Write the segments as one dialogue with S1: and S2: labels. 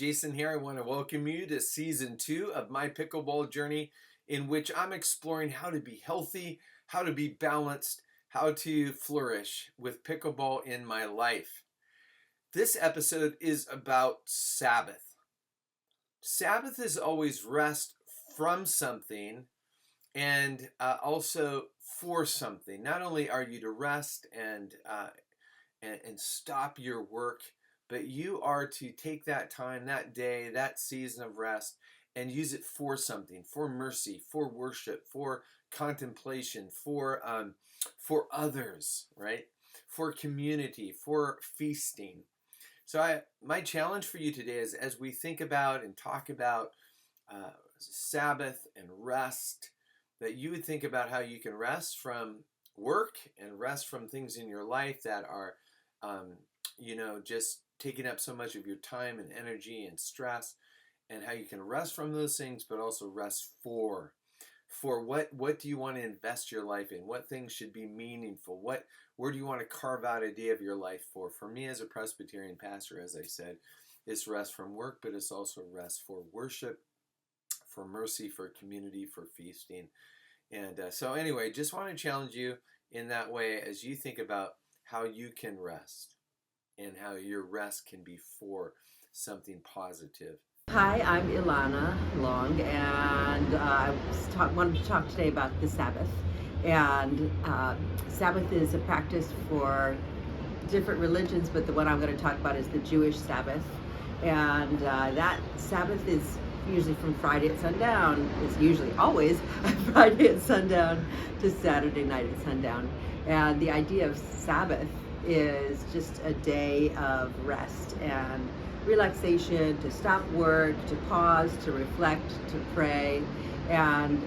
S1: Jason here. I want to welcome you to season 2 of my pickleball journey, in which I'm exploring how to be healthy, how to be balanced, how to flourish with pickleball in my life. This episode is about Sabbath. Sabbath is always rest from something and also for something. Not only are you to rest and stop your work, but you are to take that time, that day, that season of rest, and use it for something, for mercy, for worship, for contemplation, for others, right? For community, for feasting. So my challenge for you today is, as we think about and talk about Sabbath and rest, that you would think about how you can rest from work and rest from things in your life that are just taking up so much of your time and energy and stress, and how you can rest from those things, but also rest for what do you want to invest your life in? What things should be meaningful? Where do you want to carve out a day of your life for? For me as a Presbyterian pastor, as I said, it's rest from work, but it's also rest for worship, for mercy, for community, for feasting. And so anyway, just want to challenge you in that way as you think about how you can rest and how your rest can be for something positive.
S2: Hi, I'm Ilana Long, and I wanted to talk today about the Sabbath. And Sabbath is a practice for different religions, but the one I'm going to talk about is the Jewish Sabbath. And that Sabbath is usually from Friday at sundown. It's usually always Friday at sundown to Saturday night at sundown. And the idea of Sabbath is just a day of rest and relaxation, to stop work, to pause, to reflect, to pray. And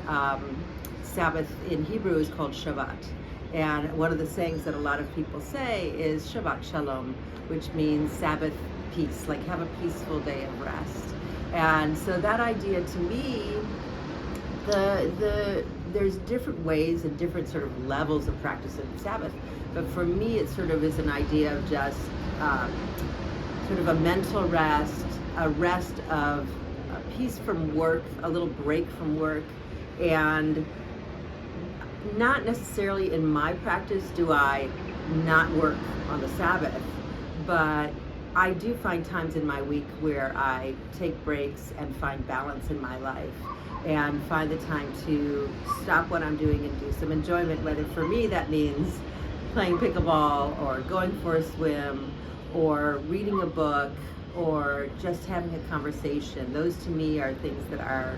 S2: Sabbath in Hebrew is called Shabbat. And one of the sayings that a lot of people say is Shabbat Shalom, which means Sabbath peace, like have a peaceful day of rest. And so that idea, to me, there's different ways and different sort of levels of practice of Sabbath. But for me, it sort of is an idea of just sort of a mental rest, a rest of peace from work, a little break from work. And not necessarily in my practice do I not work on the Sabbath, but I do find times in my week where I take breaks and find balance in my life and find the time to stop what I'm doing and do some enjoyment, whether for me that means playing pickleball or going for a swim or reading a book or just having a conversation. Those to me are things that are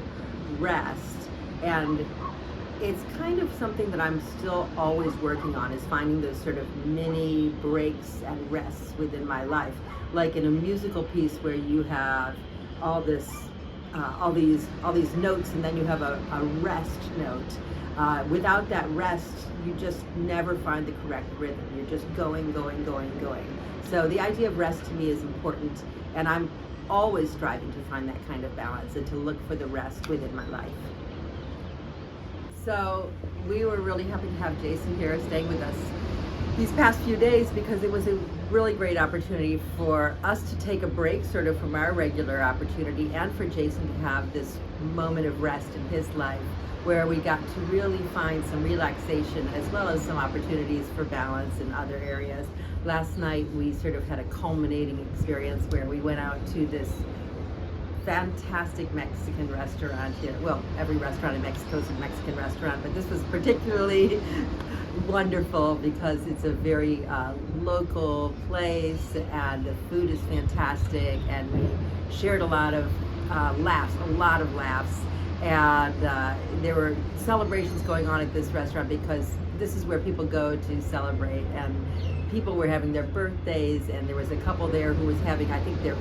S2: rest. And it's kind of something that I'm still always working on, is finding those sort of mini breaks and rests within my life. Like in a musical piece where you have all these notes, and then you have a rest note. Without that rest, you just never find the correct rhythm. You're just going. So the idea of rest to me is important, and I'm always striving to find that kind of balance and to look for the rest within my life. So we were really happy to have Jason here staying with us these past few days, because it was a really great opportunity for us to take a break sort of from our regular opportunity, and for Jason to have this moment of rest in his life where we got to really find some relaxation as well as some opportunities for balance in other areas. Last night we sort of had a culminating experience where we went out to this fantastic Mexican restaurant here. Well, every restaurant in Mexico is a Mexican restaurant, but this was particularly wonderful because it's a very local place, and the food is fantastic, and we shared a lot of laughs, and there were celebrations going on at this restaurant because this is where people go to celebrate, and people were having their birthdays, and there was a couple there who was having, I think, their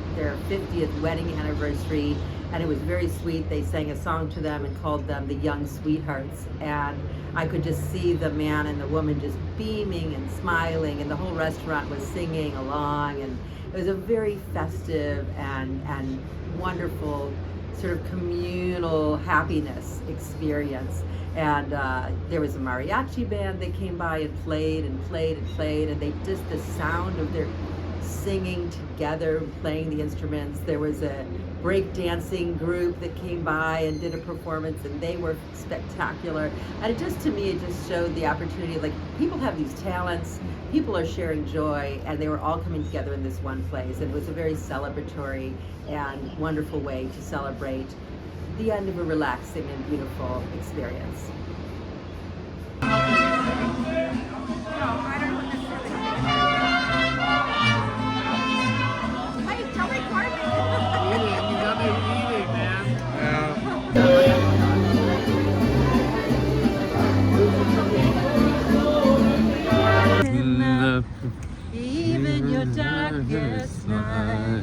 S2: 50th wedding anniversary, and it was very sweet. They sang a song to them and called them the Young Sweethearts, and I could just see the man and the woman just beaming and smiling, and the whole restaurant was singing along, and it was a very festive and wonderful sort of communal happiness experience. And there was a mariachi band that came by and played, and they just, the sound of their singing together, playing the instruments. There was a break dancing group that came by and did a performance, and they were spectacular. And it just, to me, it just showed the opportunity, like, people have these talents, people are sharing joy, and they were all coming together in this one place. And it was a very celebratory and wonderful way to celebrate the end of a relaxing and beautiful experience. Even your darkest night.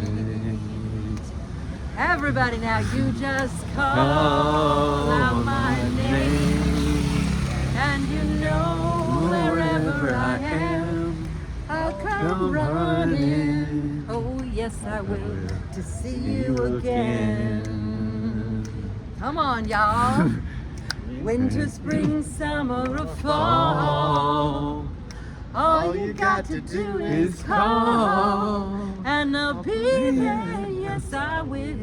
S2: Everybody now, you just call out my name, and you know wherever I am, I'll come running. Oh yes, I will, to see you again. Come on, y'all. Winter, spring, summer, or fall, all you got to do is call, and I'll be there. Yes, I will.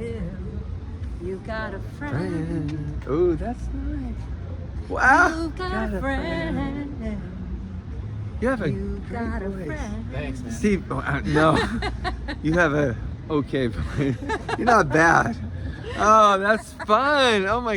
S2: You got a friend.
S3: Oh, that's nice. Wow.
S2: You got a friend.
S3: You have a
S2: You got a
S3: great voice.
S2: friend.
S4: Thanks, man.
S3: Steve, no. You have a okay voice. You're not bad. Oh, that's fun. Oh my